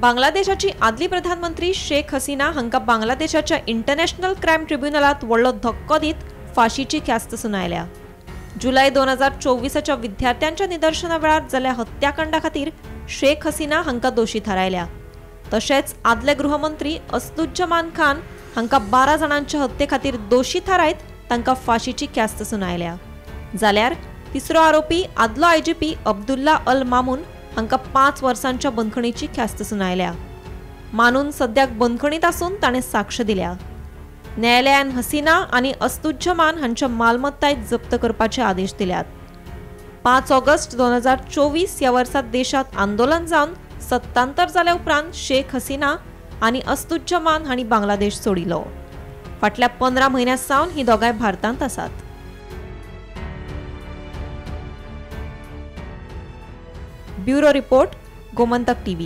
बांगलादेशाची आदली प्रधानमंत्री शेख हसीना हांका बांगलादेशाच्या इंटरनॅशनल क्रायम ट्रिब्युनलात व्हडलो धक्को दीत फाशीची ख्यास्त सुनायल्या। जुलै 2024च्या विद्यार्थ्यांच्या निदर्शना वेळार जाल्ल्या हत्याकांडा खातीर शेख हसीना हांका दोशी थारायल्या। तशेंच आदले गृहमंत्री असदुज्जमान खान हांका 12 जाणांच्या हत्ये खातीर दोशी थारायत तांकां फाशीची ख्यास्त सुनायल्या। जाल्यार तिसरो आरोपी आदलो IGP अब्दुल्ला अल मामून हांका 5 वर्सांच्या बंदखणीची ख्यास्त सुनायल्या। मानून सद्याक बंदखणीत आसून ताणें साक्ष दिल्या। न्यायालयान हसीना आनी असदुज्जमान हांच्या मालमत्ताय जप्त करपाचे आदेश दिल्यात। 5 ऑगस्ट 2024 ह्या वर्सा देशात आंदोलन जावन 77 जाल्या उपरांत शेख हसीना आनी असदुज्जमान हांणी बांगलादेश सोडिलो। फाटल्या 15 म्हयन्यां सावन ही दोगांय भारतांत आसात। Bureau report, Gomantak TV।